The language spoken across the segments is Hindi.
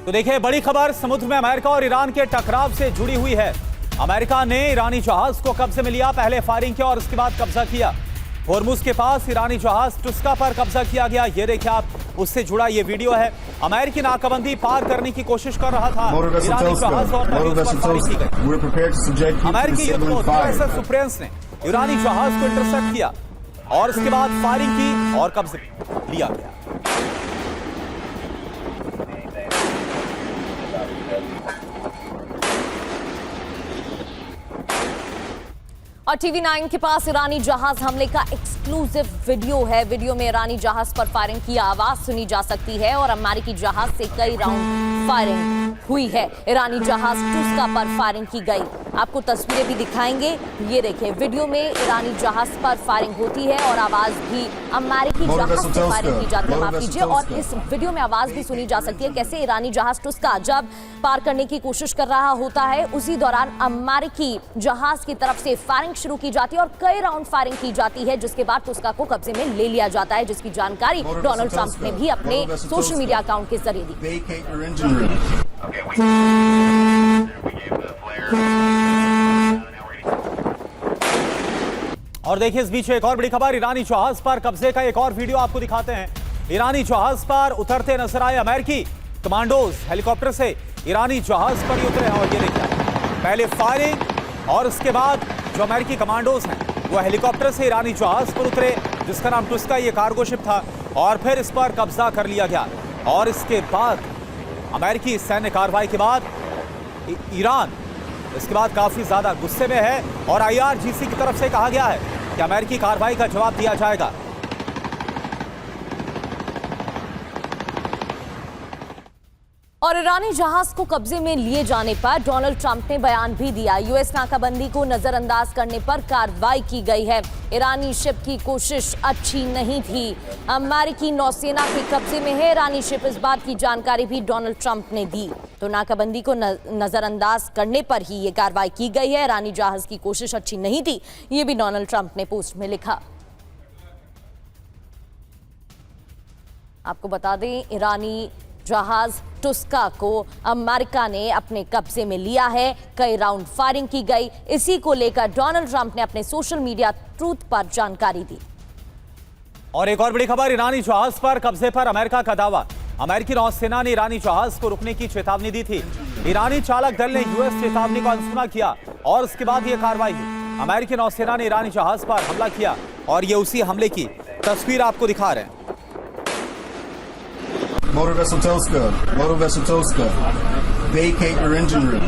तो देखिए बड़ी खबर समुद्र में अमेरिका और ईरान के टकराव से जुड़ी हुई है। अमेरिका ने ईरानी जहाज को कब्जे में लिया, पहले फायरिंग किया और उसके बाद कब्जा किया। होर्मुज के पास ईरानी जहाज टुस्का पर कब्जा किया गया। ये देखिए आप, उससे जुड़ा ये वीडियो है। अमेरिकी नाकाबंदी पार करने की कोशिश कर रहा था ईरानी जहाज और तभी उस पर फायरिंग की गई। अमेरिकी युद्धपोत यूएसएस सुप्रियांस ने ईरानी जहाज को इंटरसेप्ट किया और उसके बाद फायरिंग की और कब्जे में लिया गया। और टीवी 9 के पास ईरानी जहाज हमले का एक्सक्लूसिव वीडियो है। वीडियो में ईरानी जहाज पर फायरिंग की आवाज सुनी जा सकती है और अमेरिकी जहाज से कई राउंड फायरिंग हुई है। ईरानी जहाज टुस्का पर फायरिंग की गई। आपको तस्वीरें भी दिखाएंगे। ये देखिए, वीडियो में ईरानी जहाज पर फायरिंग होती है और आवाज भी अमेरिकी जहाज से फायरिंग की जाती है। माफ कीजिए। और इस वीडियो में आवाज भी सुनी जा सकती है कैसे ईरानी जहाज टुस्का जब पार करने की कोशिश कर रहा होता है, उसी दौरान अमेरिकी जहाज की तरफ से फायरिंग शुरू की जाती है और कई राउंड फायरिंग की जाती है, जिसके बाद टुस्का को कब्जे में ले लिया जाता है, जिसकी जानकारी डोनाल्ड ट्रंप ने भी अपने सोशल मीडिया अकाउंट के जरिए दी। और देखिए इस बीच एक और बड़ी खबर, ईरानी जहाज पर कब्जे का एक और वीडियो आपको दिखाते हैं। ईरानी जहाज पर उतरते नजर आए अमेरिकी कमांडोज। हेलीकॉप्टर से ईरानी जहाज पर ही उतरे हैं और ये देखिए पहले फायरिंग और उसके बाद जो अमेरिकी कमांडोज हैं वो हेलीकॉप्टर से ईरानी जहाज पर उतरे, जिसका नाम टुस्का ये कार्गो शिप था, और फिर इस पर कब्जा कर लिया गया। और इसके बाद अमेरिकी सैन्य कार्रवाई के बाद ईरान इसके बाद काफी ज्यादा गुस्से में है और IRGC की तरफ से कहा गया है कि अमेरिकी कार्रवाई का जवाब दिया जाएगा। और ईरानी जहाज को कब्जे में लिए जाने पर डोनाल्ड ट्रंप ने बयान भी दिया। यूएस नाकाबंदी को नजरअंदाज करने पर कार्रवाई की गई है। ईरानी शिप की कोशिश अच्छी नहीं थी, अमेरिकी नौसेना के कब्जे में है ईरानी शिप। इस बात की जानकारी भी डोनाल्ड ट्रंप ने दी। तो नाकाबंदी को नजरअंदाज करने पर ही ये कार्रवाई की गई है। ईरानी जहाज की कोशिश अच्छी नहीं थी, ये भी डोनाल्ड ट्रंप ने पोस्ट में लिखा। आपको बता दें, ईरानी जहाज टुस्का को अमेरिका ने अपने कब्जे में लिया है। कई राउंड फायरिंग की गई। इसी को लेकर डोनाल्ड ट्रंप ने अपने सोशल मीडिया ट्रूथ पर जानकारी दी। और एक और बड़ी खबर, ईरानी जहाज पर कब्जे पर अमेरिका का दावा। अमेरिकी नौसेना ने ईरानी जहाज को रुकने की चेतावनी दी थी। ईरानी चालक दल ने यूएस चेतावनी को अनसुना किया और उसके बाद यह कार्रवाई हुई। अमेरिकी नौसेना ने ईरानी जहाज पर हमला किया और ये उसी हमले की तस्वीर आपको दिखा रहे हैं। Motor vessel Toska, vacate your engine room.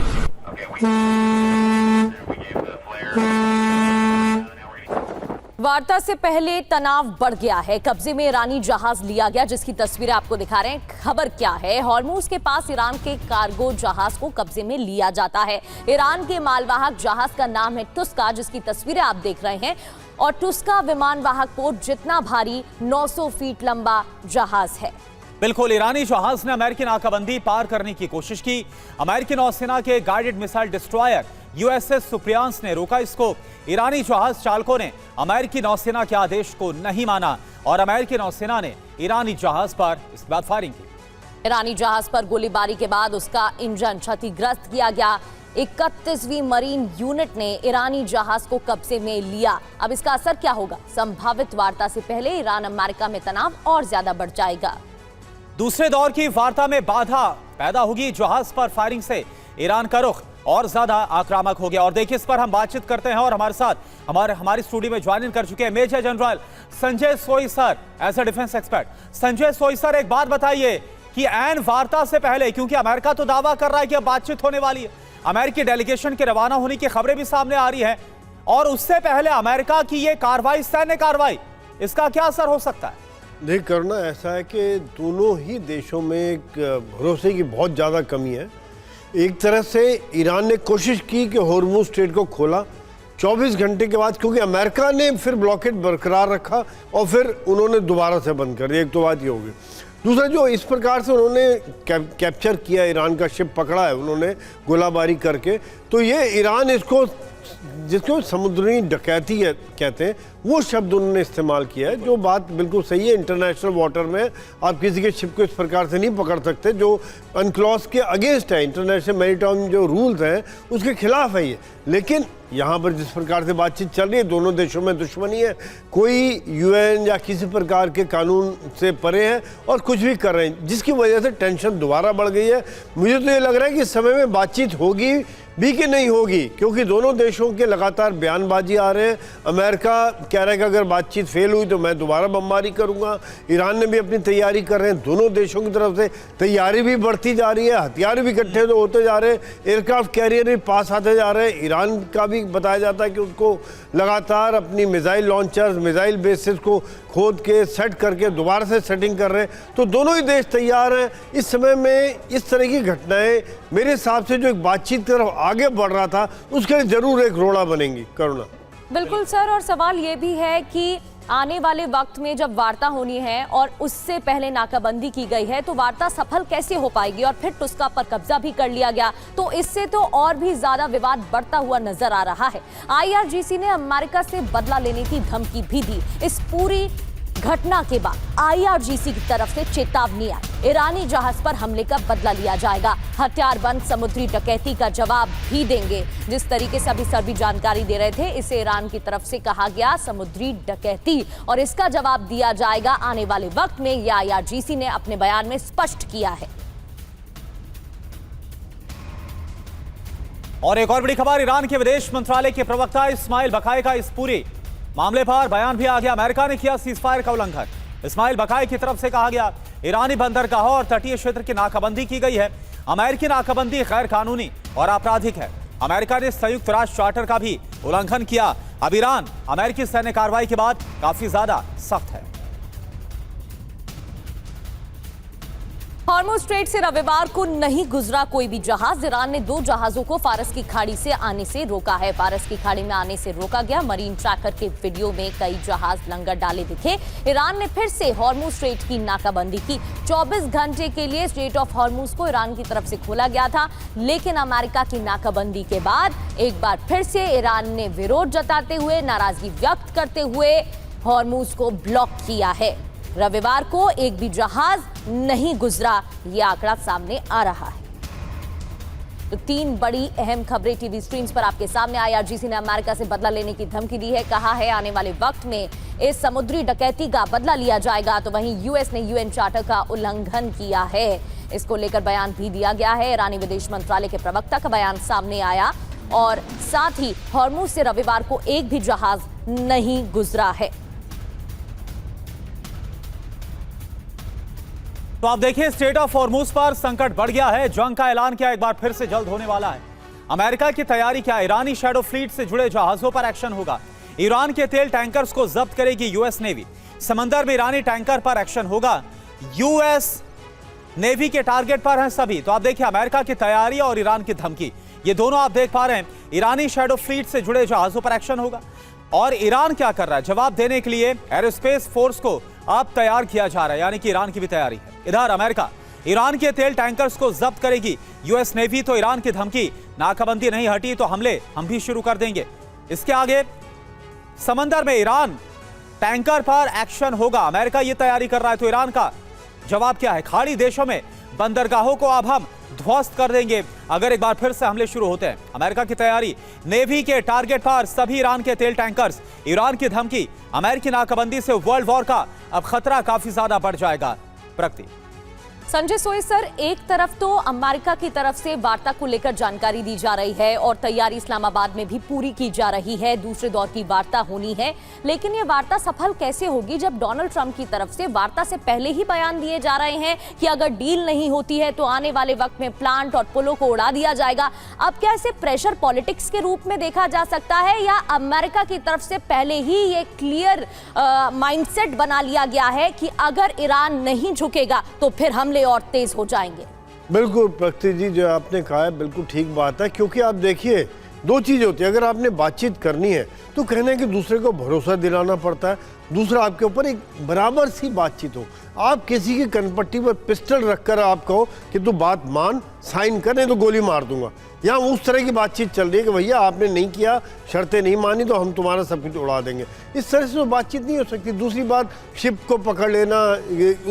वार्ता से पहले तनाव बढ़ गया है। कब्जे में ईरानी जहाज लिया गया, जिसकी तस्वीरें आपको दिखा रहे हैं। खबर क्या है? होर्मुज के पास ईरान के कार्गो जहाज को कब्जे में लिया जाता है। ईरान के मालवाहक जहाज का नाम है टुस्का, जिसकी तस्वीरें आप देख रहे हैं। और टुस्का विमानवाहक पोत जितना भारी 900 फीट लंबा जहाज है। बिल्कुल, ईरानी जहाज ने अमेरिकी नाकाबंदी पार करने की कोशिश की। अमेरिकी नौसेना के गाइडेड मिसाइल डिस्ट्रॉयर यूएसएस सुप्रियांस ने रोका इसको। ईरानी जहाज चालकों ने अमेरिकी नौसेना के आदेश को नहीं माना और अमेरिकी नौसेना ने ईरानी जहाज पर इसके बाद फायरिंग की। ईरानी जहाज पर गोलीबारी के बाद उसका इंजन क्षतिग्रस्त किया गया। 31वीं मरीन यूनिट ने ईरानी जहाज को कब्जे में लिया। अब इसका असर क्या होगा? संभावित वार्ता से पहले ईरान अमेरिका में तनाव और ज्यादा बढ़ जाएगा। दूसरे दौर की वार्ता में बाधा पैदा होगी। जहाज पर फायरिंग से ईरान का रुख और ज्यादा आक्रामक हो गया। और देखिए, इस पर हम बातचीत करते हैं और हमारे साथ हमारी स्टूडियो में ज्वाइन कर चुके हैं major general Sanjay Soi sir, as a defence expert. Sanjay Soi sir, एक बात बताइए कि ऐन वार्ता से पहले, क्योंकि अमेरिका तो दावा कर रहा है कि अब बातचीत होने वाली है, अमेरिकी डेलीगेशन के रवाना होने की खबरें भी सामने आ रही है, और उससे पहले अमेरिका की यह कार्रवाई, सैन्य कार्रवाई, इसका क्या असर हो सकता है? देख करना ऐसा है कि दोनों ही देशों में भरोसे की बहुत ज़्यादा कमी है। एक तरह से ईरान ने कोशिश की कि होर्मुज स्ट्रेट को खोला 24 घंटे के बाद, क्योंकि अमेरिका ने फिर ब्लॉकेड बरकरार रखा और फिर उन्होंने दोबारा से बंद कर दिया। एक तो बात ये होगी। दूसरा, जो इस प्रकार से उन्होंने कैप्चर किया, ईरान का शिप पकड़ा है उन्होंने गोलाबारी करके, तो ये ईरान इसको जिसको समुद्री डकैती कहते हैं, वो शब्द उन्होंने इस्तेमाल किया है, जो बात बिल्कुल सही है। इंटरनेशनल वाटर में आप किसी के शिप को इस प्रकार से नहीं पकड़ सकते, जो अनक्लॉज के अगेंस्ट है। इंटरनेशनल मैरीटाइम जो रूल्स हैं उसके खिलाफ है ये। लेकिन यहाँ पर जिस प्रकार से बातचीत चल रही है, दोनों देशों में दुश्मनी है, कोई यूएन या किसी प्रकार के कानून से परे है और कुछ भी कर रहे हैं, जिसकी वजह से टेंशन दोबारा बढ़ गई है। मुझे तो ये लग रहा है कि इस समय में बातचीत होगी भी कि नहीं होगी, क्योंकि दोनों देशों के लगातार बयानबाजी आ रहे हैं। अमेरिका कह रहा है कि अगर बातचीत फेल हुई तो मैं दोबारा बमबारी करूंगा। ईरान ने भी अपनी तैयारी कर रहे हैं। दोनों देशों की तरफ से तैयारी भी बढ़ती जा रही है, हथियार भी इकट्ठे होते जा रहे हैं, एयरक्राफ्ट कैरियर भी पास आते जा रहे हैं। ईरान का भी बताया जाता है कि उसको लगातार अपनी मिसाइल लॉन्चर्स, मिसाइल बेसिस को खोद के सेट करके दोबारा से सेटिंग कर रहे हैं। तो दोनों ही देश तैयार हैं। इस समय में इस तरह की घटनाएं मेरे हिसाब से जो एक बातचीत की तरफ आगे बढ़ रहा था, उसके लिए जरूर एक रोड़ा बनेंगी। करुणा। बिल्कुल सर, और सवाल ये भी है कि आने वाले वक्त में जब वार्ता होनी है और उससे पहले नाकाबंदी की गई है, तो वार्ता सफल कैसे हो पाएगी? और फिर टुस्का पर कब्जा भी कर लिया गया, तो इससे तो और भी ज्यादा विवाद बढ़ता हुआ नजर आ रहा है। IRGC ने अमेरिका से बदला लेने की धमकी भी दी। इस पूरी घटना के बाद IRGC की तरफ से चेतावनी आई, ईरानी जहाज पर हमले का बदला लिया जाएगा, हथियारबंद समुद्री डकैती का जवाब भी देंगे। जिस तरीके से अभी सर भी जानकारी दे रहे थे, इसे ईरान की तरफ से कहा गया समुद्री डकैती, और इसका जवाब दिया जाएगा आने वाले वक्त में, यह IRGC ने अपने बयान में स्पष्ट किया है। और एक और बड़ी खबर, ईरान के विदेश मंत्रालय के प्रवक्ता इस्माइल बकाई का इस पूरे मामले पर बयान भी आ गया। अमेरिका ने किया सीजफायर का उल्लंघन। इस्माइल बकाई की तरफ से कहा गया, ईरानी बंदरगाहों और तटीय क्षेत्र की नाकाबंदी की गई है। अमेरिकी नाकाबंदी गैर कानूनी और आपराधिक है। अमेरिका ने संयुक्त राष्ट्र चार्टर का भी उल्लंघन किया। अब ईरान अमेरिकी सैन्य कार्रवाई के बाद काफी ज्यादा सख्त है। हॉर्मुज़ स्ट्रेट से रविवार को नहीं गुजरा कोई भी जहाज। ईरान ने 2 जहाजों को फारस की खाड़ी से आने से रोका है। फारस की खाड़ी में आने से रोका गया। मरीन ट्रैकर के वीडियो में कई जहाज लंगर डाले दिखे। ईरान ने फिर से हॉर्मुज़ स्ट्रेट की नाकाबंदी की। 24 घंटे के लिए स्ट्रेट ऑफ हॉर्मुज़ को ईरान की तरफ से खोला गया था, लेकिन अमेरिका की नाकाबंदी के बाद एक बार फिर से ईरान ने विरोध जताते हुए, नाराजगी व्यक्त करते हुए हॉर्मुज़ को ब्लॉक किया है। रविवार को एक भी जहाज नहीं गुजरा, यह आंकड़ा सामने आ रहा है। तो 3 बड़ी अहम खबरें टीवी स्क्रीन पर आपके सामने। IRGC ने अमेरिका से बदला लेने की धमकी दी है। कहा है आने वाले वक्त में इस समुद्री डकैती का बदला लिया जाएगा। तो वहीं US ने UN चार्टर का उल्लंघन किया है। इसको लेकर बयान भी दिया गया है। ईरानी विदेश मंत्रालय के प्रवक्ता का बयान सामने आया, और साथ ही हॉर्मुज़ से रविवार को एक भी जहाज नहीं गुजरा है। तो आप देखिए, स्ट्रेट ऑफ हॉर्मुज़ पर संकट बढ़ गया है। जंग का ऐलान क्या एक बार फिर से जल्द होने वाला है। अमेरिका की तैयारी क्या? ईरानी शैडो फ्लीट से जुड़े जहाजों पर एक्शन होगा। ईरान के तेल टैंकर्स को जब्त करेगी US नेवी। समंदर में ईरानी टैंकर पर एक्शन होगा। US नेवी के टारगेट पर हैं सभी। तो आप देखिए, अमेरिका की तैयारी और ईरान की धमकी, ये दोनों आप देख पा रहे हैं। ईरानी शैडो फ्लीट से जुड़े जहाजों पर एक्शन होगा। और ईरान क्या कर रहा है? जवाब देने के लिए एरोस्पेस फोर्स को अब तैयार किया जा रहा है, यानी कि ईरान की भी तैयारी है। इधर अमेरिका ईरान के तेल टैंकर्स को जब्त करेगी। US नेवी तो ईरान की धमकी, नाकाबंदी नहीं हटी तो हमले हम भी शुरू कर देंगे। इसके आगे समंदर में ईरान टैंकर पर एक्शन होगा। अमेरिका ये तैयारी कर रहा है, तो ईरान का जवाब क्या है? खाड़ी देशों में बंदरगाहों को अब हम ध्वस्त कर देंगे अगर एक बार फिर से हमले शुरू होते हैं। अमेरिका की तैयारी, नेवी के टारगेट पर सभी ईरान के तेल टैंकर्स, ईरान की धमकी, अमेरिकी नाकाबंदी से वर्ल्ड वॉर का अब खतरा काफी ज्यादा बढ़ जाएगा। प्रगति। संजय सोए सर, एक तरफ तो अमेरिका की तरफ से वार्ता को लेकर जानकारी दी जा रही है और तैयारी इस्लामाबाद में भी पूरी की जा रही है। दूसरे दौर की वार्ता होनी है, लेकिन ये वार्ता सफल कैसे होगी जब डोनाल्ड ट्रंप की तरफ से वार्ता से पहले ही बयान दिए जा रहे हैं कि अगर डील नहीं होती है तो आने वाले वक्त में प्लांट और पुलों को उड़ा दिया जाएगा। अब क्या इसे प्रेशर पॉलिटिक्स के रूप में देखा जा सकता है, या अमेरिका की तरफ से पहले ही ये क्लियर माइंडसेट बना लिया गया है कि अगर ईरान नहीं झुकेगा तो फिर हमले और तेज हो जाएंगे? बिल्कुल प्रगति जी, जो आपने कहा है बिल्कुल ठीक बात है। क्योंकि आप देखिए, 2 चीज़ होती है। अगर आपने बातचीत करनी है तो कहने कि दूसरे को भरोसा दिलाना पड़ता है। दूसरा आपके ऊपर एक बराबर सी बातचीत हो। आप किसी की कनपट्टी पर पिस्टल रखकर आप कहो कि तू बात मान, साइन कर, नहीं तो गोली मार दूंगा। यहाँ उस तरह की बातचीत चल रही है कि भैया आपने नहीं किया, शर्तें नहीं मानी तो हम तुम्हारा सब कुछ उड़ा देंगे। इस तरह से तो बातचीत नहीं हो सकती। दूसरी बात, शिप को पकड़ लेना,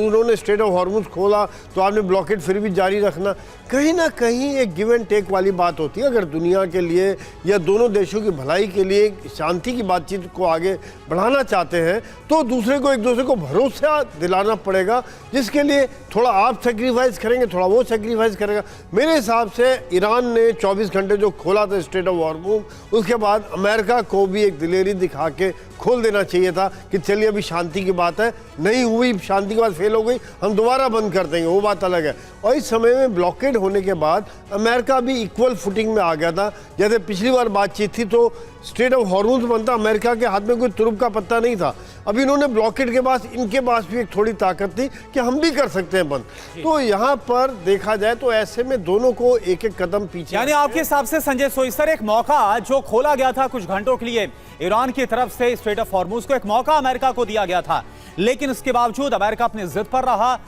उन्होंने स्ट्रेट ऑफ हॉर्मुज खोला तो आपने ब्लॉकेड फिर भी जारी रखना, कहीं ना कहीं एक गिव एंड टेक वाली बात होती है। अगर दुनिया के लिए या दोनों देशों की भलाई के लिए शांति की बातचीत को आगे बढ़ाना चाहते हैं तो दूसरे को, एक दूसरे को भरोसा दिलाना पड़ेगा, जिसके लिए थोड़ा आप सेक्रीफाइस करेंगे, थोड़ा वो सेक्रीफाइस करेगा। मेरे हिसाब से ईरान ने 24 घंटे जो खोला था स्ट्रेट ऑफ हॉर्मुज, उसके बाद अमेरिका को भी एक दिलेरी दिखा के खोल देना चाहिए था कि चलिए अभी शांति की बात है, नहीं हुई, शांति की बात फेल हो गई, हम दोबारा बंद कर देंगे, वो बात अलग है। और इस समय में ब्लॉकेड होने के बाद अमेरिका भी इक्वल फुटिंग में आ गया था। जैसे पिछली बार बातचीत थी तो स्ट्रेट ऑफ हॉर्मुज बनता, अमेरिका के हाथ में कोई तुरुप का पत्ता नहीं था। अभी इन्होंने ब्लॉकेड के बाद इनके पास भी एक थोड़ी ताकत थी कि हम भी कर सकते हैं बंद। तो यहाँ पर देखा जाए तो ऐसे में दोनों को एक एक कदम पीछे, यानी आपके हिसाब से संजय सोइसर, एक मौका जो खोला गया था कुछ घंटों के लिए ईरान की तरफ से स्ट्रेट ऑफ हॉर्मुज को, एक मौका अमेरिका को दिया गया था, लेकिन इसके बावजूद अमेरिका अपनी जिद पर रहा,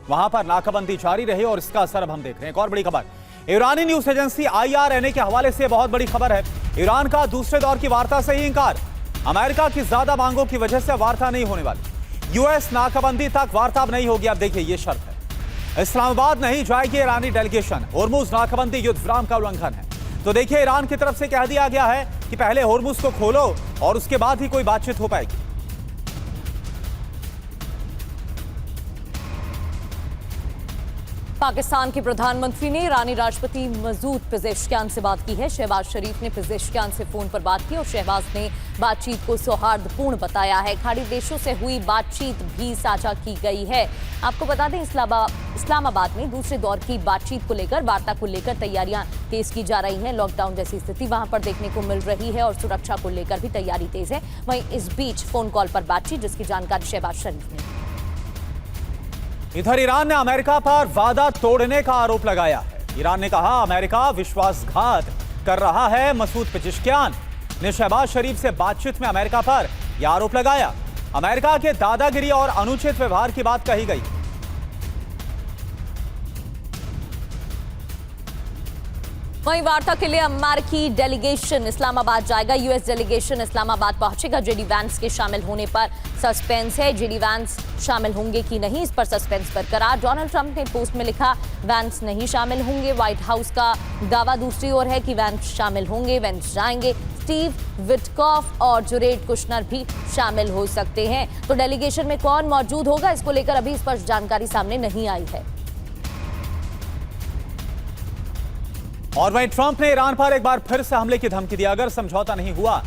वहां पर नाकाबंदी जारी रही और इसका असर अब हम देख रहे हैं। एक और बड़ी खबर ईरानी न्यूज एजेंसी IRNA के हवाले से बहुत बड़ी खबर है। ईरान का दूसरे दौर की वार्ता से ही इंकार, अमेरिका की ज्यादा मांगों की वजह से वार्ता नहीं होने वाली। यूएस नाकाबंदी तक वार्ता अब नहीं होगी। अब देखिए ये शर्त है, इस्लामाबाद नहीं जाएगी ईरानी डेलीगेशन, होर्मुज नाकाबंदी युद्ध विराम का उल्लंघन है। तो देखिए ईरान की तरफ से कह दिया गया है कि पहले होर्मुज को खोलो और उसके बाद ही कोई बातचीत हो पाएगी। पाकिस्तान के प्रधानमंत्री ने ईरानी राष्ट्रपति मसूद पेजेश्कियान से बात की है। शहबाज शरीफ ने पेजेश्कियान से फोन पर बात की और शहबाज ने बातचीत को सौहार्दपूर्ण बताया है। खाड़ी देशों से हुई बातचीत भी साझा की गई है। आपको बता दें इस्लामाबाद में दूसरे दौर की बातचीत को लेकर, वार्ता को लेकर तैयारियां तेज की जा रही हैं। लॉकडाउन जैसी स्थिति वहां पर देखने को मिल रही है और सुरक्षा को लेकर भी तैयारी तेज है। वहीं इस बीच फोन कॉल पर बातचीत, जिसकी जानकारी शहबाज शरीफ ने। इधर ईरान ने अमेरिका पर वादा तोड़ने का आरोप लगाया है। ईरान ने कहा अमेरिका विश्वासघात कर रहा है। मसूद पेजेश्कियान ने शहबाज शरीफ से बातचीत में अमेरिका पर यह आरोप लगाया। अमेरिका के दादागिरी और अनुचित व्यवहार की बात कही गई। वहीं वार्ता के लिए अमेरिकी डेलीगेशन इस्लामाबाद जाएगा। यूएस डेलीगेशन इस्लामाबाद पहुंचेगा। जेडी वैंस के शामिल होने पर सस्पेंस है। जेडी वैंस शामिल होंगे कि नहीं, इस पर सस्पेंस बरकरार। डोनाल्ड ट्रंप ने पोस्ट में लिखा वैंस नहीं शामिल होंगे। व्हाइट हाउस का दावा दूसरी ओर है कि वैंस शामिल होंगे, वैंस जाएंगे। स्टीव विटकॉफ और जरेड कुशनर भी शामिल हो सकते हैं। तो डेलीगेशन में कौन मौजूद होगा, इसको लेकर अभी स्पष्ट जानकारी सामने नहीं आई है। और वहीं ट्रंप ने ईरान पर एक बार फिर से हमले की धमकी दी। अगर समझौता नहीं हुआ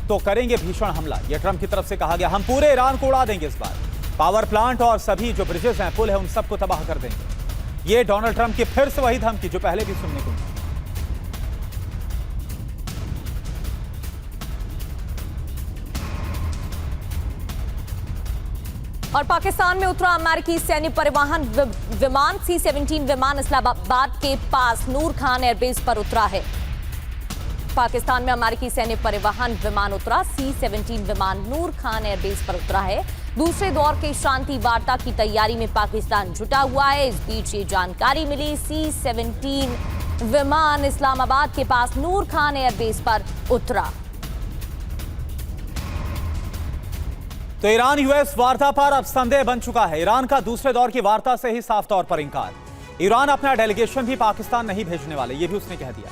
तो करेंगे भीषण हमला, यह ट्रंप की तरफ से कहा गया। हम पूरे ईरान को उड़ा देंगे इस बार, पावर प्लांट और सभी जो ब्रिजेस हैं, पुल है, उन सबको तबाह कर देंगे। यह डोनाल्ड ट्रंप की फिर से वही धमकी जो पहले भी सुनने को मिली। और पाकिस्तान में उतरा अमेरिकी सैन्य परिवहन विमान C-17 विमान इस्लामाबाद के पास नूर खान एयरबेस पर उतरा है। पाकिस्तान में अमेरिकी सैन्य परिवहन विमान उतरा। C-17 विमान नूर खान एयरबेस पर उतरा है। दूसरे दौर के शांति वार्ता की तैयारी में पाकिस्तान जुटा हुआ है। इस बीच ये जानकारी मिली, C-17 विमान इस्लामाबाद के पास नूर खान एयरबेस पर उतरा। तो ईरान यूएस वार्ता पर अब संदेह बन चुका है। ईरान का दूसरे दौर की वार्ता से ही साफ तौर पर इंकार। ईरान अपना डेलीगेशन भी पाकिस्तान नहीं भेजने वाले, ये भी उसने कह दिया।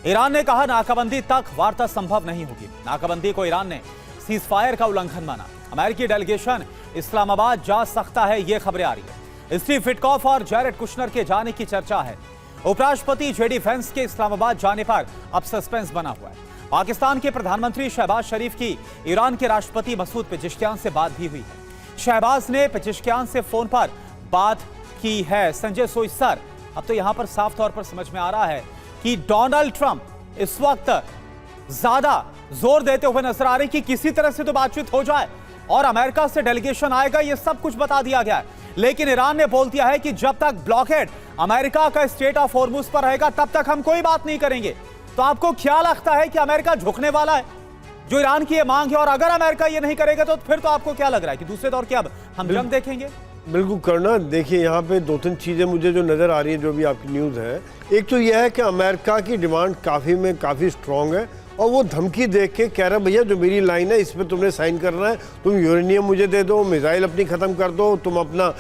ईरान ने कहा नाकाबंदी तक वार्ता संभव नहीं होगी। नाकाबंदी को ईरान ने सीज फायर का उल्लंघन माना। अमेरिकी डेलीगेशन इस्लामाबाद जा सकता है, ये खबरें आ रही है। स्टीव विटकॉफ और जैरेड कुशनर के जाने की चर्चा है। उपराष्ट्रपति जेडी वैंस के इस्लामाबाद जाने पर अब सस्पेंस बना हुआ है। पाकिस्तान के प्रधानमंत्री शहबाज शरीफ की ईरान के राष्ट्रपति मसूद पेजेश्कियान से बात भी हुई है। शहबाज ने पेजेश्कियान से फोन पर बात की है। संजय सोइसर, अब तो यहां पर साफ तौर पर समझ में आ रहा है कि डोनाल्ड ट्रंप इस वक्त ज्यादा जोर देते हुए नजर आ रहे कि किसी तरह से तो बातचीत हो जाए और अमेरिका से डेलीगेशन आएगा, यह सब कुछ बता दिया गया है। लेकिन ईरान ने बोल दिया है कि जब तक ब्लॉकेड अमेरिका का स्ट्रेट ऑफ हॉर्मुज पर रहेगा तब तक हम कोई बात नहीं करेंगे। तो आपको क्या लगता है कि अमेरिका झुकने वाला है? जो ईरान की ये मांग है, और अगर अमेरिका ये नहीं करेगा तो फिर तो आपको क्या लग रहा है कि दूसरे दौर की अब हम जंग देखेंगे? बिल्कुल करना। देखिए यहाँ पे दो तीन चीज़ें मुझे जो नज़र आ रही हैं, जो भी आपकी न्यूज़ है, एक तो यह है कि अमेरिका की डिमांड काफ़ी स्ट्रॉन्ग है और वो धमकी देख के कह रहा है भैया जो मेरी लाइन है इस पर तुमने साइन करना है, तुम यूरेनियम मुझे दे दो, मिसाइल अपनी ख़त्म कर दो, तुम अपना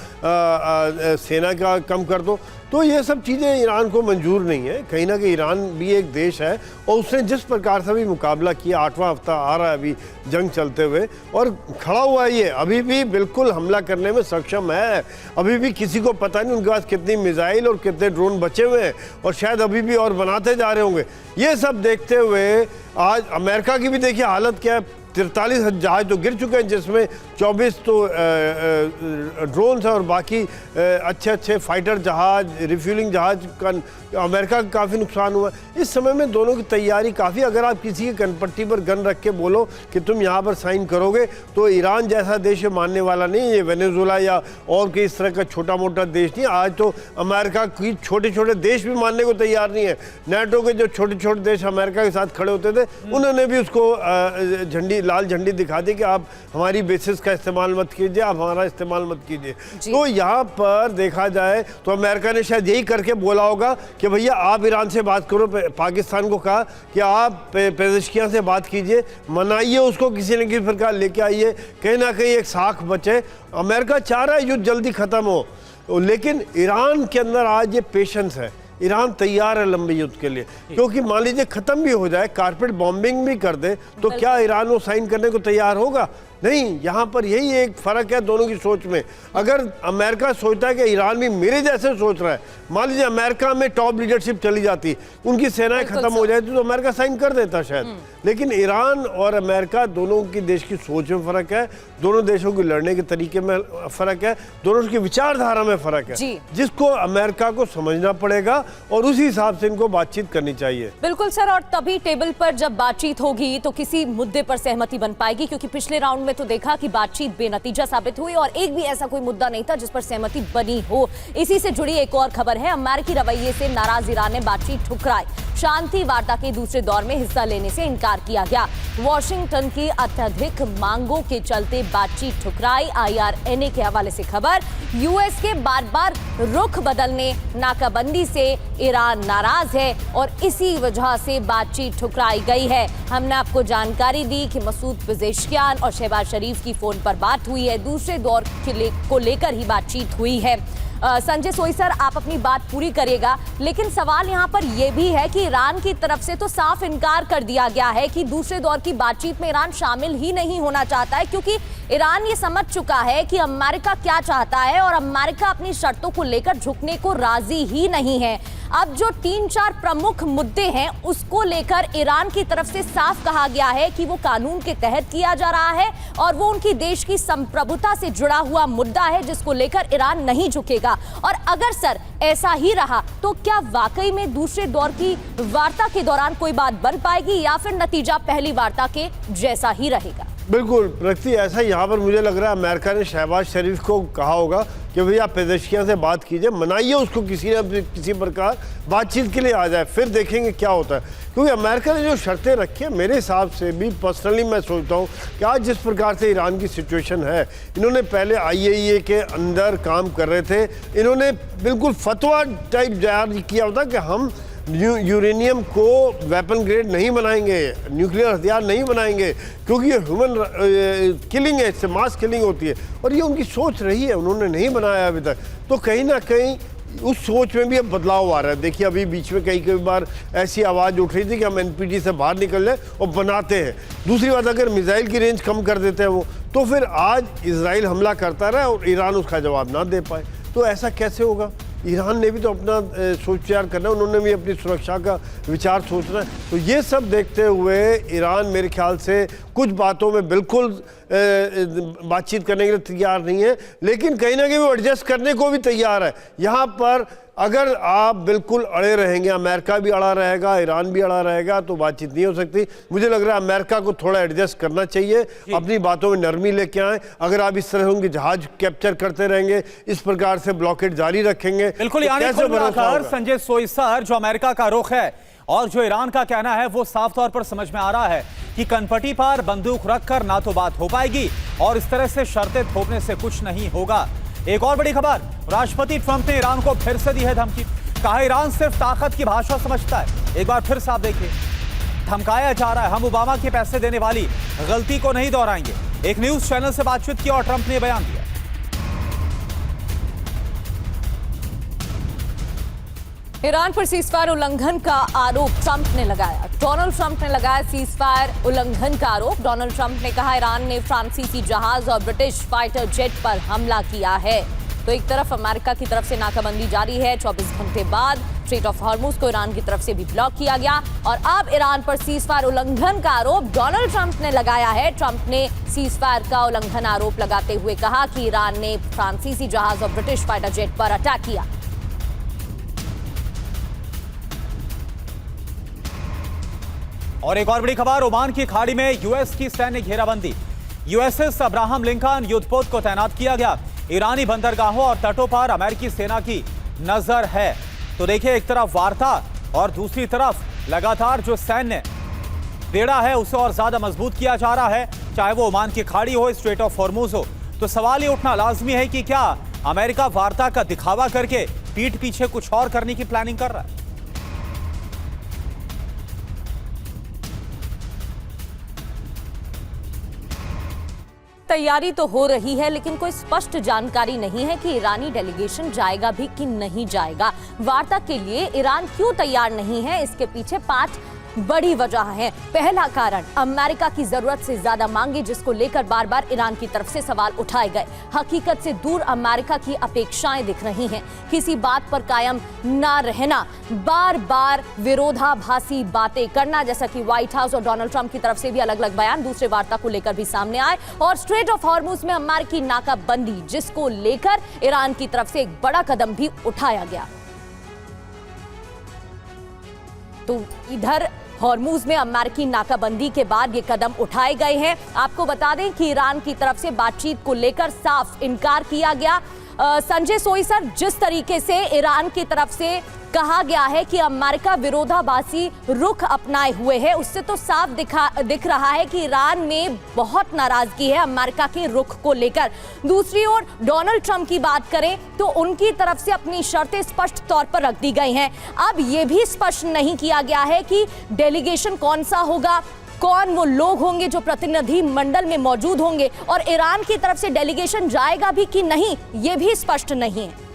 सेना का कम कर दो। तो ये सब चीज़ें ईरान को मंजूर नहीं है। कहीं ना कहीं ईरान भी एक देश है और उसने जिस प्रकार से भी मुकाबला किया, 8वां हफ्ता आ रहा है अभी जंग चलते हुए, और खड़ा हुआ है, ये अभी भी बिल्कुल हमला करने में सक्षम है। अभी भी किसी को पता नहीं उनके पास कितनी मिसाइल और कितने ड्रोन बचे हुए हैं और शायद अभी भी और बनाते जा रहे होंगे। ये सब देखते हुए आज अमेरिका की भी देखिए हालत क्या है। 43 जहाज तो गिर चुके हैं, जिसमें 24 तो ड्रोन्स हैं और बाकी अच्छे फाइटर जहाज, रिफ्यूलिंग जहाज का अमेरिका का काफ़ी नुकसान हुआ। इस समय में दोनों की तैयारी काफ़ी, अगर आप किसी की कनपट्टी पर गन रख के बोलो कि तुम यहाँ पर साइन करोगे तो ईरान जैसा देश मानने वाला नहीं है। ये वेनेजुएला या और कोई इस तरह का छोटा मोटा देश नहीं। आज तो अमेरिका की छोटे छोटे देश भी मानने को तैयार नहीं है। नेटो के जो छोटे छोटे देश अमेरिका के साथ खड़े होते थे, उन्होंने भी उसको लाल झंडी दिखा दी कि आप हमारी बेसिस का इस्तेमाल मत कीजिए, आप हमारा इस्तेमाल मत कीजिए। तो यहाँ पर देखा जाए तो अमेरिका ने शायद यही करके बोला होगा कि भैया आप ईरान से बात करो। पाकिस्तान को कहा कि आप पेज़ेश्कियां से बात कीजिए, मनाइए उसको, किसी न किसी प्रकार लेके आइए, कहीं ना कहीं एक साख बचे। अमेरिका चाह रहा है युद्ध जल्दी ख़त्म हो, लेकिन ईरान के अंदर आज ये पेशेंस है। ईरान तैयार है लंबे युद्ध के लिए, क्योंकि मान लीजिए ख़त्म भी हो जाए, कारपेट बॉम्बिंग भी कर दे, तो क्या ईरान वो साइन करने को तैयार होगा? नहीं। यहाँ पर यही एक फ़र्क है दोनों की सोच में। अगर अमेरिका सोचता है कि ईरान भी मेरे जैसे सोच रहा है, मान लीजिए अमेरिका में टॉप लीडरशिप चली जाती, उनकी सेनाएं खत्म हो जाती, तो अमेरिका साइन कर देता शायद। लेकिन ईरान और अमेरिका दोनों की देश की सोच में फ़र्क है, दोनों देशों के लड़ने के तरीके में फ़र्क है, दोनों की विचारधारा में फ़र्क है, जिसको अमेरिका को समझना पड़ेगा और उसी हिसाब से इनको बातचीत करनी चाहिए। बिल्कुल सर, और तभी टेबल पर जब बातचीत होगी तो किसी मुद्दे पर सहमति बन पाएगी, क्योंकि पिछले राउंड में तो देखा कि बातचीत बेनतीजा साबित हुई और एक भी ऐसा कोई मुद्दा नहीं था जिस पर सहमति बनी हो। इसी से जुड़ी एक और खबर है, अमेरिकी रवैये से नाराज ईरान ने बातचीत ठुकराई, शांति वार्ता के दूसरे दौर में हिस्सा लेने से इनकार किया गया। वॉशिंगटन की अत्यधिक मांगों के चलते बातचीत ठुकराई। IRNA के हवाले से खबर, यूएस के बार बार रुख बदलने, नाकाबंदी से ईरान नाराज है और इसी वजह से बातचीत ठुकराई गई है। हमने आपको जानकारी दी कि मसूद पेज़ेश्कियान और शहबाज शरीफ की फोन पर बात हुई है, दूसरे दौर को लेकर ही बातचीत हुई है। संजय सोई सर, आप अपनी बात पूरी करिएगा, लेकिन सवाल यहाँ पर यह भी है कि ईरान की तरफ से तो साफ इनकार कर दिया गया है कि दूसरे दौर की बातचीत में ईरान शामिल ही नहीं होना चाहता है, क्योंकि ईरान ये समझ चुका है कि अमेरिका क्या चाहता है और अमेरिका अपनी शर्तों को लेकर झुकने को राजी ही नहीं है। अब जो 3-4 प्रमुख मुद्दे हैं उसको लेकर ईरान की तरफ से साफ कहा गया है कि वो कानून के तहत किया जा रहा है और वो उनकी देश की संप्रभुता से जुड़ा हुआ मुद्दा है जिसको लेकर ईरान नहीं झुकेगा। और अगर सर ऐसा ही रहा तो क्या वाकई में दूसरे दौर की वार्ता के दौरान कोई बात बन पाएगी या फिर नतीजा पहली वार्ता के जैसा ही रहेगा? बिल्कुल प्रगति, ऐसा यहाँ पर मुझे लग रहा है अमेरिका ने शहबाज शरीफ को कहा होगा कि भैया पेज़ेश्कियां से बात कीजिए, मनाइए उसको, किसी प्रकार बातचीत के लिए आ जाए, फिर देखेंगे क्या होता है। क्योंकि अमेरिका ने जो शर्तें रखी हैं, मेरे हिसाब से भी पर्सनली मैं सोचता हूँ कि आज जिस प्रकार से ईरान की सिचुएशन है, इन्होंने पहले IAEA के अंदर काम कर रहे थे, इन्होंने बिल्कुल फतवा टाइप जारी किया होता कि हम यूरेनियम को वेपन ग्रेड नहीं बनाएंगे, न्यूक्लियर हथियार नहीं बनाएंगे, क्योंकि ये ह्यूमन किलिंग है, इससे मास किलिंग होती है, और ये उनकी सोच रही है, उन्होंने नहीं बनाया अभी तक। तो कहीं ना कहीं उस सोच में भी अब बदलाव आ रहा है। देखिए अभी बीच में कई बार ऐसी आवाज़ उठ रही थी कि हम NPT से बाहर निकल जाए और बनाते हैं। दूसरी बात, अगर मिसाइल की रेंज कम कर देते हैं वो, तो फिर आज इजराइल हमला करता रहा और ईरान उसका जवाब ना दे पाए, तो ऐसा कैसे होगा? ईरान ने भी तो अपना सोच विचार करना है, उन्होंने भी अपनी सुरक्षा का विचार सोचना है। तो ये सब देखते हुए ईरान मेरे ख्याल से कुछ बातों में बिल्कुल बातचीत करने के लिए तैयार नहीं है, लेकिन कहीं ना कहीं वो एडजस्ट करने को भी तैयार है। यहाँ पर अगर आप बिल्कुल अड़े रहेंगे, अमेरिका भी अड़ा रहेगा, ईरान भी अड़ा रहेगा, तो बातचीत नहीं हो सकती। मुझे लग रहा है अमेरिका को थोड़ा एडजस्ट करना चाहिए, अपनी बातों में नरमी लेके आए। अगर आप इस तरह उनके जहाज कैप्चर करते रहेंगे, इस प्रकार से ब्लॉकेट जारी रखेंगे, बिल्कुल संजय सोई सर, जो अमेरिका का रुख है और जो ईरान का कहना है, वो साफ तौर पर समझ में आ रहा है कि कि कनपटी पर बंदूक रखकर ना तो बात हो पाएगी और इस तरह से शर्तें थोपने से कुछ नहीं होगा। एक और बड़ी खबर, राष्ट्रपति ट्रंप ने ईरान को फिर से दी है धमकी। कहा ईरान सिर्फ ताकत की भाषा समझता है। एक बार फिर से आप देखिए, धमकाया जा रहा है हम ओबामा के पैसे देने वाली गलती को नहीं दोहराएंगे। एक न्यूज चैनल से बातचीत की और ट्रंप ने बयान दिया। ईरान पर सीजफायर उल्लंघन का आरोप ट्रंप ने लगाया। डोनाल्ड ट्रंप ने लगाया सीजफायर उल्लंघन का आरोप। डोनाल्ड ट्रंप ने कहा ईरान ने फ्रांसीसी जहाज और ब्रिटिश फाइटर जेट पर हमला किया है। तो एक तरफ अमेरिका की तरफ से नाकाबंदी जारी है। 24 घंटे बाद स्ट्रेट ऑफ हॉर्मुज को ईरान की तरफ से भी ब्लॉक किया गया और अब ईरान पर सीजफायर उल्लंघन का आरोप डोनाल्ड ट्रंप ने लगाया है। ट्रंप ने सीजफायर का उल्लंघन आरोप लगाते हुए कहा कि ईरान ने फ्रांसीसी जहाज और ब्रिटिश फाइटर जेट पर अटैक किया। और एक और बड़ी खबर, ओमान की खाड़ी में यूएस की सैन्य घेराबंदी। यूएसएस अब्राहम लिंकन युद्धपोत को तैनात किया गया। ईरानी बंदरगाहों और तटों पर अमेरिकी सेना की नजर है। तो देखिए, एक तरफ वार्ता और दूसरी तरफ लगातार जो सैन्य बेड़ा है उसे और ज्यादा मजबूत किया जा रहा है, चाहे वो ओमान की खाड़ी हो, स्ट्रेट ऑफ हॉर्मुज हो। तो सवाल ये उठना लाजमी है कि क्या अमेरिका वार्ता का दिखावा करके पीठ पीछे कुछ और करने की प्लानिंग कर रहा है? तैयारी तो हो रही है, लेकिन कोई स्पष्ट जानकारी नहीं है कि ईरानी डेलीगेशन जाएगा भी कि नहीं जाएगा। वार्ता के लिए ईरान क्यों तैयार नहीं है, इसके पीछे 5 बड़ी वजह है। पहला कारण, अमेरिका की जरूरत से ज्यादा मांगे, जिसको लेकर बार बार ईरान की तरफ से सवाल उठाए गए। हकीकत से दूर अमेरिका की अपेक्षाएं दिख रही हैं। किसी बात पर कायम ना रहना, बार बार विरोधाभासी बातें करना, जैसा कि व्हाइट हाउस और डोनाल्ड ट्रंप की तरफ से भी अलग अलग बयान दूसरे वार्ता को लेकर भी सामने आए। और स्ट्रेट ऑफ हॉर्मुज में अमेरिकी नाकाबंदी, जिसको लेकर ईरान की तरफ से एक बड़ा कदम भी उठाया गया। तो इधर हॉर्मुज में अमेरिकी नाकाबंदी के बाद ये कदम उठाए गए हैं। आपको बता दें कि ईरान की तरफ से बातचीत को लेकर साफ इनकार किया गया। संजय सोई सर, जिस तरीके से ईरान की तरफ से कहा गया है कि अमेरिका विरोधाभासी रुख अपनाए हुए है, उससे तो साफ दिख रहा है कि ईरान में बहुत नाराजगी है अमेरिका के रुख को लेकर। दूसरी ओर डोनाल्ड ट्रंप की बात करें तो उनकी तरफ से अपनी शर्तें स्पष्ट तौर पर रख दी गई हैं। अब यह भी स्पष्ट नहीं किया गया है कि डेलीगेशन कौन सा होगा, कौन वो लोग होंगे जो प्रतिनिधि मंडल में मौजूद होंगे, और ईरान की तरफ से डेलीगेशन जाएगा भी कि नहीं, ये भी स्पष्ट नहीं है।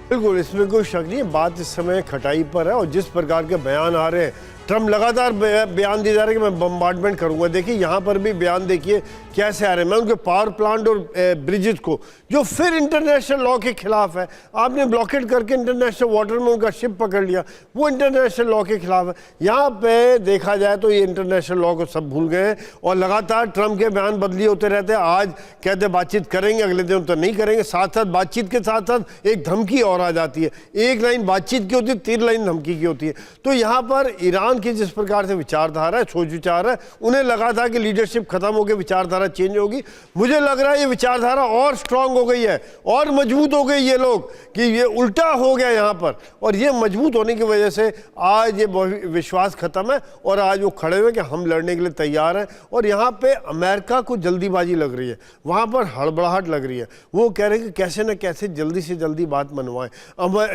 बिल्कुल, इसमें कोई शक नहीं है। बात इस समय खटाई पर है और जिस प्रकार के बयान आ रहे हैं, ट्रंप लगातार बयान दिए जा रहे हैं कि मैं बम्बार्डमेंट करूंगा। देखिए यहाँ पर भी बयान देखिए कैसे आ रहे हैं। मैं उनके पावर प्लांट और ब्रिजेस को, जो फिर इंटरनेशनल लॉ के खिलाफ है, आपने ब्लॉकेट करके इंटरनेशनल वाटर में उनका शिप पकड़ लिया, वो इंटरनेशनल लॉ के खिलाफ है। यहाँ पे देखा जाए तो ये इंटरनेशनल लॉ को सब भूल गए हैं और लगातार ट्रंप के बयान बदली होते रहते हैं। आज कहते बातचीत करेंगे, अगले दिन तो नहीं करेंगे। साथ साथ बातचीत के साथ साथ एक धमकी और आ जाती है। एक लाइन बातचीत की होती है, 3 लाइन धमकी की होती है। तो यहाँ पर ईरान की जिस प्रकार से विचारधारा है, सोच विचार है, उन्हें लगा था कि लीडरशिप खत्म होकर विचारधारा चेंज होगी। मुझे लग रहा है ये विचारधारा और स्ट्रांग हो गई है और मजबूत हो गई। ये लोग कि ये उल्टा हो गया यहाँ पर, और ये मजबूत होने की वजह से आज ये विश्वास खत्म है और आज वो खड़े हुए कि हम लड़ने के लिए तैयार हैं। और यहाँ पे अमेरिका को जल्दीबाजी लग रही है, वहाँ पर हड़बड़ाहट लग रही है। वो कह रहे हैं कि कैसे न कैसे जल्दी से जल्दी बात मनवाएं।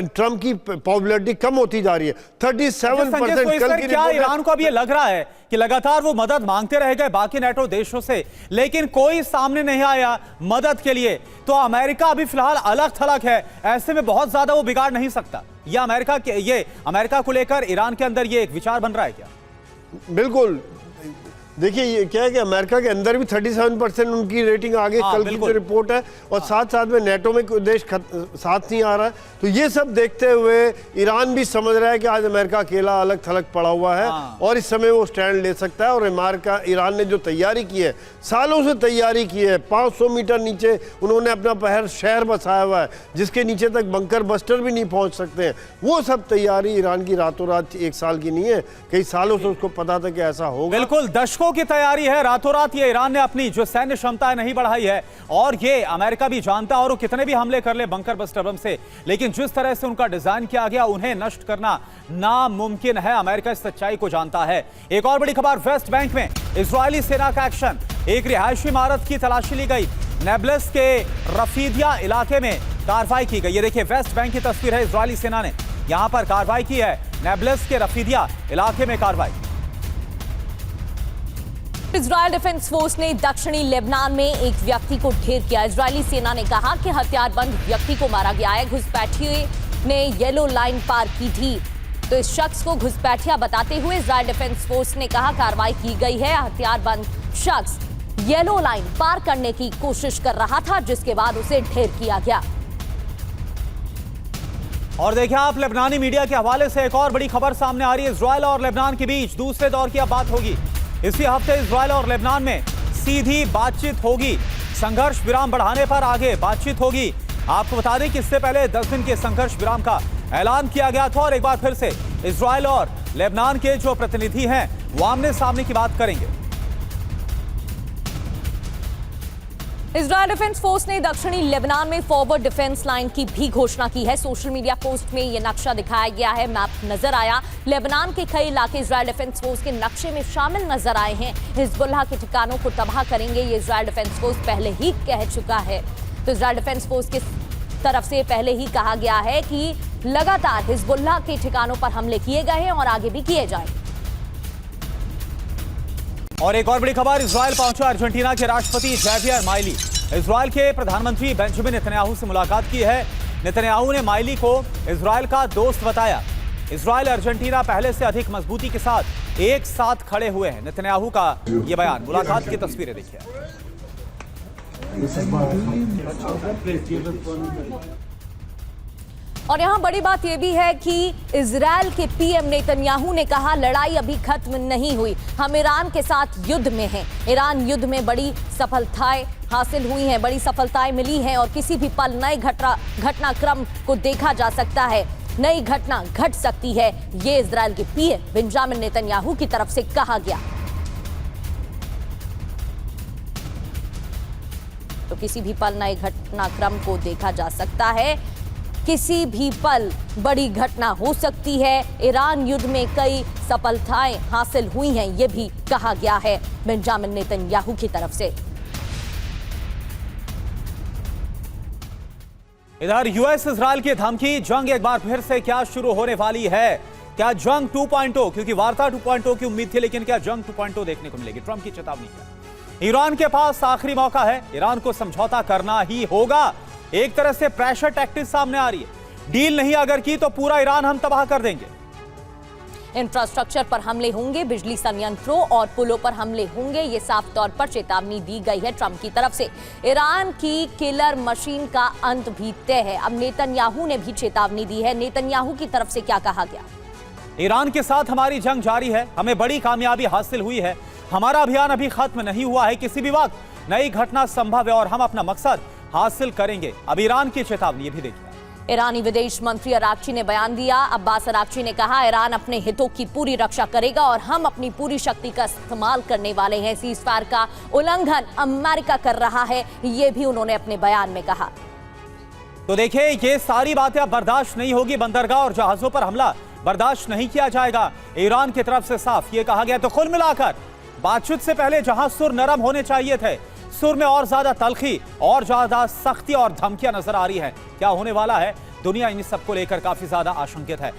ट्रंप की पॉपुलैरिटी कम होती जा रही है, 37%। कल की ईरान को अब ये लग रहा है कि लगातार वो मदद मांगते रह गए बाकी नेटो देशों से, लेकिन कोई सामने नहीं आया मदद के लिए। तो अमेरिका अभी फिलहाल अलग थलग है, ऐसे में बहुत ज्यादा वो बिगाड़ नहीं सकता। ये अमेरिका को लेकर ईरान के अंदर ये एक विचार बन रहा है क्या? बिल्कुल, देखिए ये क्या है कि अमेरिका के अंदर भी 37% उनकी रेटिंग आ गई कल की जो रिपोर्ट है, और साथ साथ में नेटो में कोई देश साथ नहीं आ रहा है। तो ये सब देखते हुए ईरान भी समझ रहा है कि आज अमेरिका अकेला अलग थलग पड़ा हुआ है और इस समय वो स्टैंड ले सकता है। और ईरान ने जो तैयारी की है, सालों से तैयारी की है, 500 मीटर नीचे उन्होंने अपना शहर बसाया हुआ है जिसके नीचे तक बंकर बस्टर भी नहीं पहुंच सकते हैं। वो सब तैयारी ईरान की रातों रात 1 साल की नहीं है, कई सालों से उसको पता था कि ऐसा होगा। बिल्कुल, दशकों की तैयारी है। रातों रात ये ईरान ने अपनी जो सैन्य क्षमताएं नहीं बढ़ाई है, और ये अमेरिका भी जानता है, और वो कितने भी हमले कर ले बंकर बस्टर बम से, लेकिन जिस तरह से उनका डिजाइन किया गया, उन्हें नष्ट करना नामुमकिन है। अमेरिका इस सच्चाई को जानता है। एक और बड़ी खबर, वेस्ट बैंक में इजरायली सेना का एक्शन। एक रिहायशी इमारत की तलाशी ली गई। नेबलस के रफीदिया इलाके में कार्रवाई की गई। ये देखिए वेस्ट बैंक की तस्वीर है। इजरायली सेना ने यहां पर कार्रवाई की है। नेबलस के रफीदिया इलाके में कार्रवाई। इजरायल डिफेंस फोर्स ने दक्षिणी लेबनान में एक व्यक्ति को ढेर किया। इजरायली सेना ने कहा कि हथियारबंद व्यक्ति को मारा गया है। घुसपैठिए ने येलो लाइन पार की थी, तो इस शख्स को घुसपैठिया बताते हुए इजरायल डिफेंस फोर्स ने कहा कार्रवाई की गई है। हथियारबंद शख्स येलो लाइन पार करने की कोशिश कर रहा था, जिसके बाद उसे ढेर किया गया। और देखिए आप, लेबनानी मीडिया के हवाले से एक और बड़ी खबर सामने आ रही है। इजरायल और लेबनान के बीच दूसरे दौर की अब बात होगी। इसी हफ्ते इजरायल और लेबनान में सीधी बातचीत होगी। संघर्ष विराम बढ़ाने पर आगे बातचीत होगी। आपको बता दें कि इससे पहले 10 दिन के संघर्ष विराम का ऐलान किया गया था और एक बार फिर से इजरायल और लेबनान के जो प्रतिनिधि हैं वो आमने सामने की बात करेंगे। इजरायल डिफेंस फोर्स ने दक्षिणी लेबनान में फॉरवर्ड डिफेंस लाइन की भी घोषणा की है। सोशल मीडिया पोस्ट में यह नक्शा दिखाया गया है, मैप नजर आया। लेबनान के कई इलाके इजरायल डिफेंस फोर्स के नक्शे में शामिल नजर आए हैं। हिजबुल्लाह के ठिकानों को तबाह करेंगे, ये इजरायल डिफेंस फोर्स पहले ही कह चुका है। तो इजरायल डिफेंस फोर्स की तरफ से पहले ही कहा गया है कि लगातार हिजबुल्लाह के ठिकानों पर हमले किए गए हैं और आगे भी किए जाएं। और एक और बड़ी खबर, इजरायल पहुंचा अर्जेंटीना के राष्ट्रपति जैवियर माइली। इजरायल के प्रधानमंत्री बेंजामिन नेतन्याहू से मुलाकात की है। नेतन्याहू ने माइली को इजरायल का दोस्त बताया। इजरायल अर्जेंटीना पहले से अधिक मजबूती के साथ एक साथ खड़े हुए हैं। नेतन्याहू का यह बयान। मुलाकात की तस्वीरें देखिए। और यहां बड़ी बात यह भी है कि इजरायल के पीएम नेतन्याहू ने कहा लड़ाई अभी खत्म नहीं हुई, हम ईरान के साथ युद्ध में हैं। ईरान युद्ध में बड़ी सफलताएं हासिल हुई हैं, बड़ी सफलताएं मिली हैं और किसी भी पल नए घटनाक्रम को देखा जा सकता है, नई घटना घट सकती है। ये इजरायल के पीएम बेंजामिन नेतन्याहू की तरफ से कहा गया। तो किसी भी पल नए घटनाक्रम को देखा जा सकता है, किसी भी पल बड़ी घटना हो सकती है। ईरान युद्ध में कई सफलताएं हासिल हुई हैं, यह भी कहा गया है बेंजामिन नेतन्याहू की तरफ से। इधर यूएस इजरायल की धमकी, जंग एक बार फिर से क्या शुरू होने वाली है? क्या जंग 2.0, क्योंकि वार्ता 2.0 की उम्मीद थी, लेकिन क्या जंग 2.0 देखने को मिलेगी? ट्रंप की चेतावनी है। ईरान के पास आखिरी मौका है, ईरान को समझौता करना ही होगा। एक तरह से प्रेशर टैक्टिक सामने आ रही है। डील नहीं अगर की तो पूरा ईरान हम तबाह कर देंगे। इंफ्रास्ट्रक्चर पर हमले होंगे, बिजली संयंत्रों और पुलों पर हमले होंगे, ये साफ तौर पर चेतावनी दी गई है ट्रंप की तरफ से। ईरान की किलर मशीन का अंत भी तय है। अब नेतन्याहू ने भी चेतावनी दी है। नेतन्याहू की तरफ से क्या कहा गया? ईरान के साथ हमारी जंग जारी है, हमें बड़ी कामयाबी हासिल हुई है, हमारा अभियान अभी खत्म नहीं हुआ है, किसी भी वक्त नई घटना संभव है और हम अपना मकसद हासिल करेंगे। अब ईरान की चेतावनी, ये भी देखिए। ईरानी विदेश मंत्री अरागची ने बयान दिया। अब्बास अरागची ने कहा ईरान अपने हितों की पूरी रक्षा करेगा और हम अपनी पूरी शक्ति का इस्तेमाल करने वाले हैं। सीज़फायर का उल्लंघन अमेरिका कर रहा है, ये भी उन्होंने अपने बयान में कहा। तो देखिए, ये सारी बातें अब बर्दाश्त नहीं होगी। बंदरगाह और जहाजों पर हमला बर्दाश्त नहीं किया जाएगा, ईरान की तरफ से साफ ये कहा गया। तो कुल मिलाकर बातचीत से पहले जहां सुर नरम होने चाहिए थे, सुर में और ज्यादा तलखी और ज्यादा सख्ती और धमकियां नजर आ रही है। क्या होने वाला है? दुनिया इन सबको लेकर काफी ज्यादा आशंकित है।